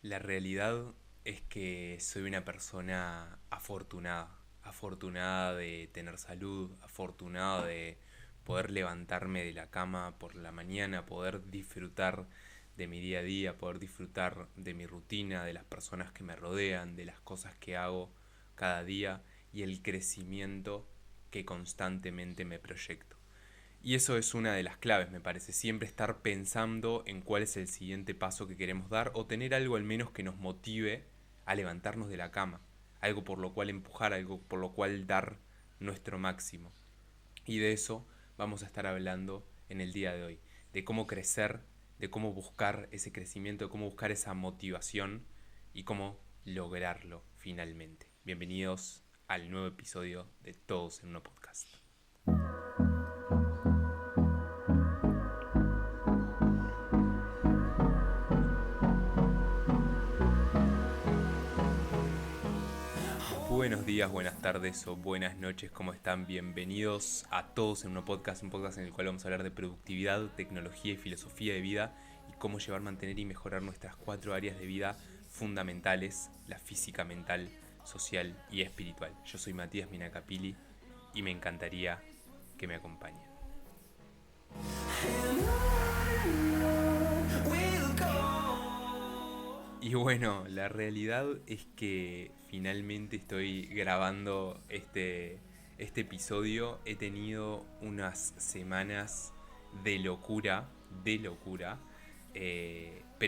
La realidad es que soy una persona afortunada de tener salud, afortunada de poder levantarme de la cama por la mañana, poder disfrutar de mi día a día, poder disfrutar de mi rutina, de las personas que me rodean, de las cosas que hago cada día y el crecimiento que constantemente me proyecto. Y eso es una de las claves, me parece, siempre estar pensando en cuál es el siguiente paso que queremos dar o tener algo al menos que nos motive a levantarnos de la cama, algo por lo cual empujar, algo por lo cual dar nuestro máximo. Y de eso vamos a estar hablando en el día de hoy, de cómo crecer, de cómo buscar ese crecimiento, de cómo buscar esa motivación y cómo lograrlo finalmente. Bienvenidos al nuevo episodio de Todos en uno podcast. Buenos días, buenas tardes o buenas noches, ¿cómo están? Bienvenidos a Todos en un podcast en el cual vamos a hablar de productividad, tecnología y filosofía de vida y cómo llevar, mantener y mejorar nuestras 4 áreas de vida fundamentales, la física, mental, social y espiritual. Yo soy Matías Minacapili y me encantaría que me acompañen. Y bueno, la realidad es que finalmente estoy grabando este episodio. He tenido unas semanas de locura, pero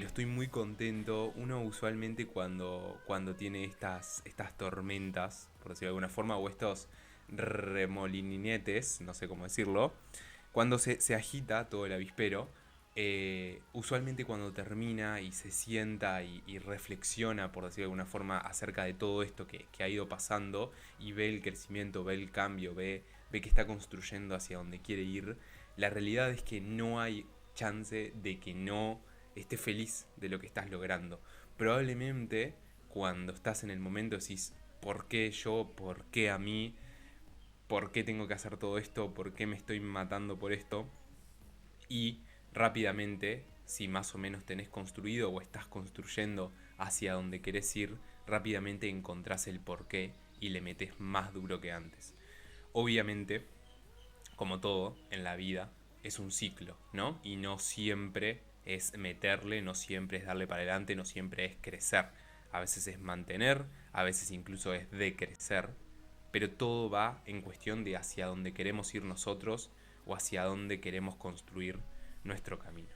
estoy muy contento. Uno usualmente cuando tiene estas tormentas, por decirlo de alguna forma, o estos remolinetes, no sé cómo decirlo, cuando se agita todo el avispero, usualmente cuando termina y se sienta y reflexiona, por decirlo de alguna forma, acerca de todo esto que ha ido pasando y ve el crecimiento, ve el cambio, ve que está construyendo hacia donde quiere ir, la realidad es que no hay chance de que no estés feliz de lo que estás logrando. Probablemente cuando estás en el momento decís, ¿por qué yo? ¿Por qué a mí? ¿Por qué tengo que hacer todo esto? ¿Por qué me estoy matando por esto? Y rápidamente, si más o menos tenés construido o estás construyendo hacia donde querés ir, rápidamente encontrás el porqué y le metes más duro que antes. Obviamente, como todo en la vida, es un ciclo, ¿no? Y no siempre es meterle, no siempre es darle para adelante, no siempre es crecer. A veces es mantener, a veces incluso es decrecer, pero todo va en cuestión de hacia dónde queremos ir nosotros o hacia dónde queremos construir nuestro camino.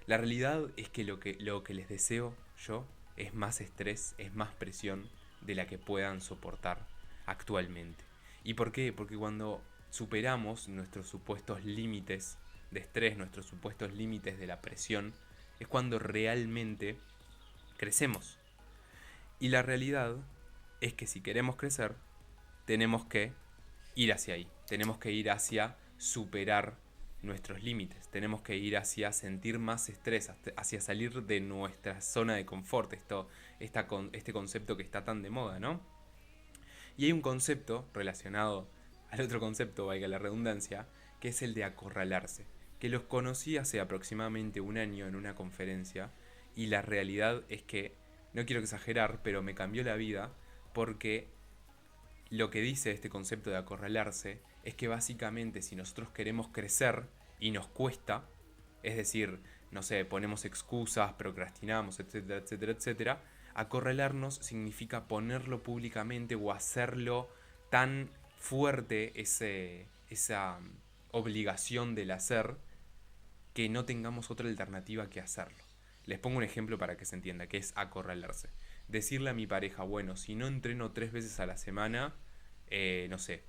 La realidad es que lo que les deseo yo es más estrés, es más presión de la que puedan soportar actualmente. ¿Y por qué? Porque cuando superamos nuestros supuestos límites de estrés, nuestros supuestos límites de la presión, es cuando realmente crecemos. Y la realidad es que si queremos crecer, tenemos que ir hacia ahí, tenemos que ir hacia superar nuestros límites, tenemos que ir hacia sentir más estrés, hacia salir de nuestra zona de confort, este concepto que está tan de moda, ¿no? Y hay un concepto relacionado al otro concepto, valga la redundancia, que es el de acorralarse, que los conocí hace aproximadamente un año en una conferencia y la realidad es que, no quiero exagerar, pero me cambió la vida porque lo que dice este concepto de acorralarse es que básicamente si nosotros queremos crecer y nos cuesta, es decir, no sé, ponemos excusas, procrastinamos, etcétera, etcétera, etcétera, acorralarnos significa ponerlo públicamente o hacerlo tan fuerte esa obligación del hacer que no tengamos otra alternativa que hacerlo. Les pongo un ejemplo para que se entienda, que es acorralarse. Decirle a mi pareja, bueno, si no entreno 3 veces a la semana, no sé,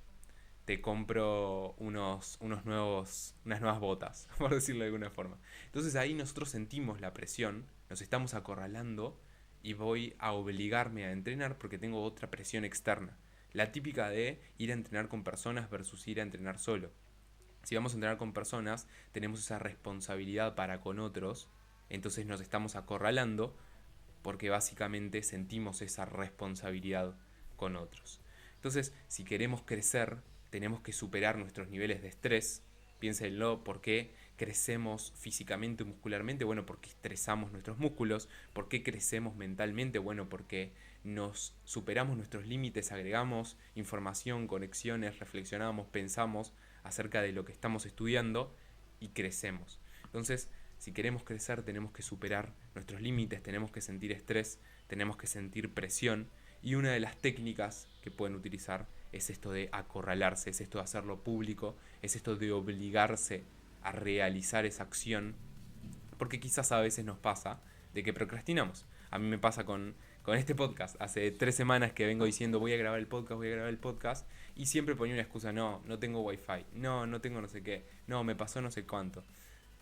te compro unas nuevas botas, por decirlo de alguna forma. Entonces ahí nosotros sentimos la presión, nos estamos acorralando y voy a obligarme a entrenar porque tengo otra presión externa. La típica de ir a entrenar con personas versus ir a entrenar solo. Si vamos a entrenar con personas, tenemos esa responsabilidad para con otros, entonces nos estamos acorralando porque básicamente sentimos esa responsabilidad con otros. Entonces, si queremos crecer, tenemos que superar nuestros niveles de estrés. Piénsenlo, ¿por qué crecemos físicamente o muscularmente? Bueno, porque estresamos nuestros músculos. ¿Por qué crecemos mentalmente? Bueno, porque nos superamos nuestros límites, agregamos información, conexiones, reflexionamos, pensamos acerca de lo que estamos estudiando y crecemos. Entonces, si queremos crecer, tenemos que superar nuestros límites, tenemos que sentir estrés, tenemos que sentir presión. Y una de las técnicas que pueden utilizar es esto de acorralarse, es esto de hacerlo público, es esto de obligarse a realizar esa acción, porque quizás a veces nos pasa de que procrastinamos. A mí me pasa con este podcast. Hace 3 semanas que vengo diciendo voy a grabar el podcast, voy a grabar el podcast, y siempre ponía una excusa: no, no tengo wifi, no, no tengo no sé qué, no, me pasó no sé cuánto.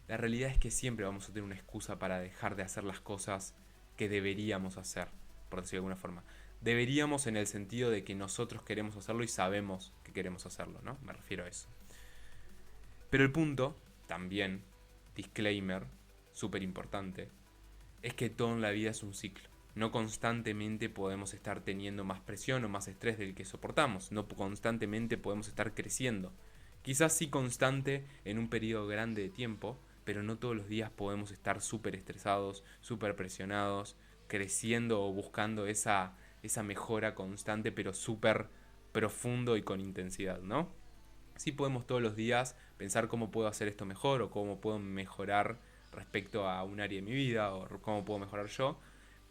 La realidad es que siempre vamos a tener una excusa para dejar de hacer las cosas que deberíamos hacer, por decirlo de alguna forma. Deberíamos en el sentido de que nosotros queremos hacerlo y sabemos que queremos hacerlo, ¿no? Me refiero a eso. Pero el punto, también, disclaimer, súper importante, es que todo en la vida es un ciclo. No constantemente podemos estar teniendo más presión o más estrés del que soportamos. No constantemente podemos estar creciendo. Quizás sí constante en un periodo grande de tiempo, pero no todos los días podemos estar súper estresados, súper presionados, creciendo o buscando esa mejora constante, pero súper profundo y con intensidad, ¿no? Sí podemos todos los días pensar cómo puedo hacer esto mejor o cómo puedo mejorar respecto a un área de mi vida o cómo puedo mejorar yo,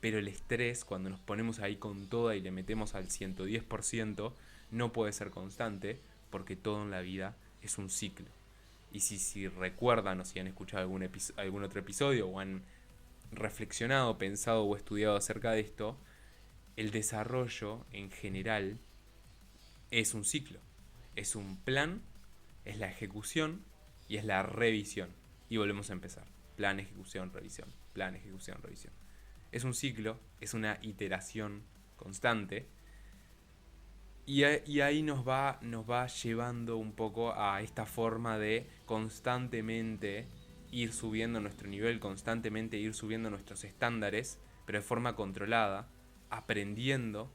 pero el estrés, cuando nos ponemos ahí con toda y le metemos al 110%, no puede ser constante, porque todo en la vida es un ciclo. Y si recuerdan o si han escuchado algún otro episodio o han reflexionado, pensado o estudiado acerca de esto, el desarrollo en general es un ciclo. Es un plan, es la ejecución y es la revisión. Y volvemos a empezar. Plan, ejecución, revisión. Plan, ejecución, revisión. Es un ciclo, es una iteración constante. Y ahí nos va llevando un poco a esta forma de constantemente ir subiendo nuestro nivel, constantemente ir subiendo nuestros estándares, pero de forma controlada, aprendiendo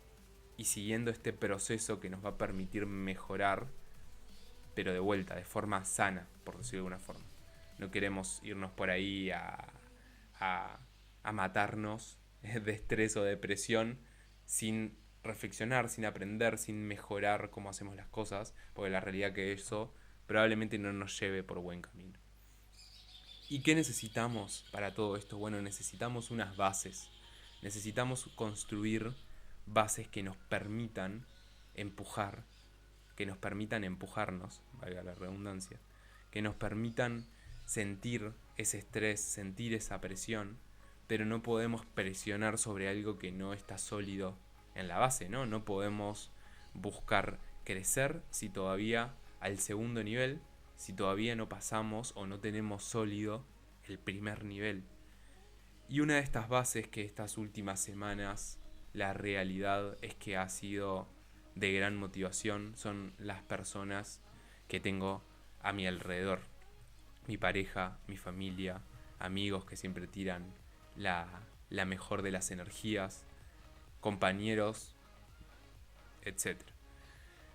y siguiendo este proceso que nos va a permitir mejorar, pero de vuelta, de forma sana, por decirlo de alguna forma. No queremos irnos por ahí a matarnos de estrés o depresión sin reflexionar, sin aprender, sin mejorar cómo hacemos las cosas, porque la realidad que eso probablemente no nos lleve por buen camino. ¿Y qué necesitamos para todo esto? Bueno, necesitamos unas bases. Necesitamos construir bases que nos permitan empujar, que nos permitan empujarnos, valga la redundancia, que nos permitan sentir ese estrés, sentir esa presión, pero no podemos presionar sobre algo que no está sólido en la base, ¿no? No podemos buscar crecer si todavía al segundo nivel, si todavía no pasamos o no tenemos sólido el primer nivel. Y una de estas bases que estas últimas semanas la realidad es que ha sido de gran motivación son las personas que tengo a mi alrededor. Mi pareja, mi familia, amigos que siempre tiran la mejor de las energías, compañeros, etc.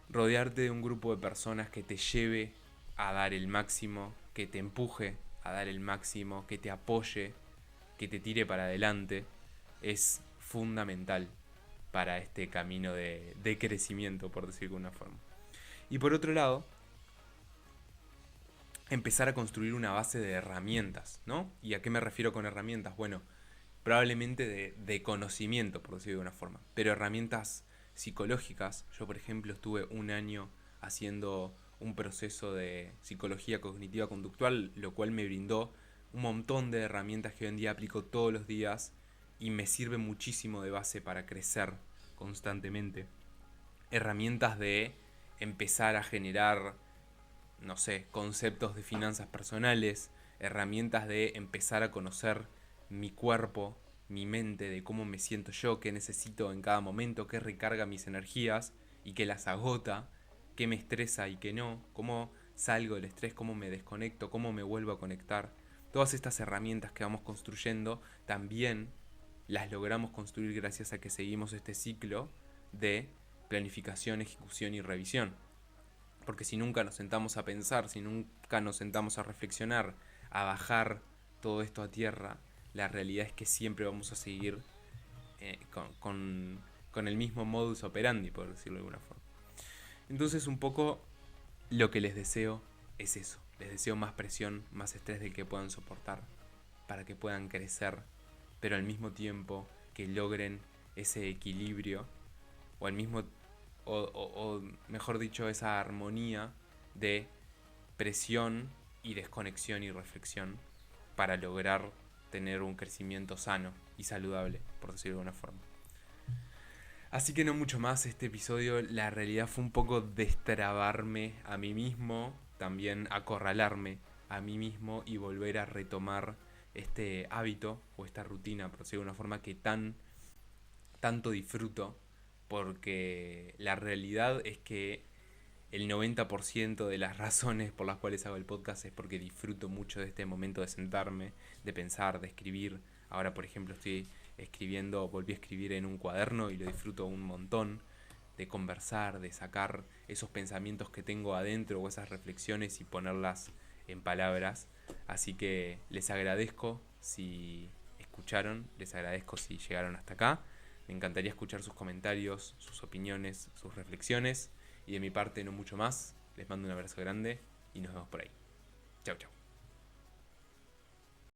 Rodearte de un grupo de personas que te lleve a dar el máximo, que te empuje a dar el máximo, que te apoye, que te tire para adelante, es fundamental para este camino de crecimiento, por decirlo de alguna forma. Y por otro lado, empezar a construir una base de herramientas, ¿no? ¿Y a qué me refiero con herramientas? Bueno, probablemente de conocimiento, por decirlo de una forma, pero herramientas psicológicas. Yo, por ejemplo, estuve un año haciendo un proceso de psicología cognitiva conductual, lo cual me brindó un montón de herramientas que hoy en día aplico todos los días y me sirve muchísimo de base para crecer constantemente. Herramientas de empezar a generar, no sé, conceptos de finanzas personales, herramientas de empezar a conocer mi cuerpo, mi mente, de cómo me siento yo, qué necesito en cada momento, qué recarga mis energías y qué las agota, qué me estresa y qué no, cómo salgo del estrés, cómo me desconecto, cómo me vuelvo a conectar. Todas estas herramientas que vamos construyendo también las logramos construir gracias a que seguimos este ciclo de planificación, ejecución y revisión. Porque si nunca nos sentamos a pensar, si nunca nos sentamos a reflexionar a bajar todo esto a tierra, la realidad es que siempre vamos a seguir con el mismo modus operandi, por decirlo de alguna forma. Entonces un poco lo que les deseo es eso. Les deseo más presión, más estrés del que puedan soportar, para que puedan crecer, pero al mismo tiempo que logren ese equilibrio, o al mismo, o mejor dicho, esa armonía de presión y desconexión y reflexión para lograr tener un crecimiento sano y saludable, por decirlo de alguna forma. Así que no mucho más este episodio, la realidad fue un poco destrabarme a mí mismo, también acorralarme a mí mismo y volver a retomar este hábito o esta rutina, por decirlo de una forma que tanto disfruto, porque la realidad es que el 90% de las razones por las cuales hago el podcast es porque disfruto mucho de este momento de sentarme, de pensar, de escribir. Ahora, por ejemplo, estoy escribiendo, volví a escribir en un cuaderno y lo disfruto un montón, de conversar, de sacar esos pensamientos que tengo adentro o esas reflexiones y ponerlas en palabras. Así que les agradezco si escucharon, les agradezco si llegaron hasta acá. Me encantaría escuchar sus comentarios, sus opiniones, sus reflexiones. Y de mi parte no mucho más. Les mando un abrazo grande y nos vemos por ahí. Chau, chau.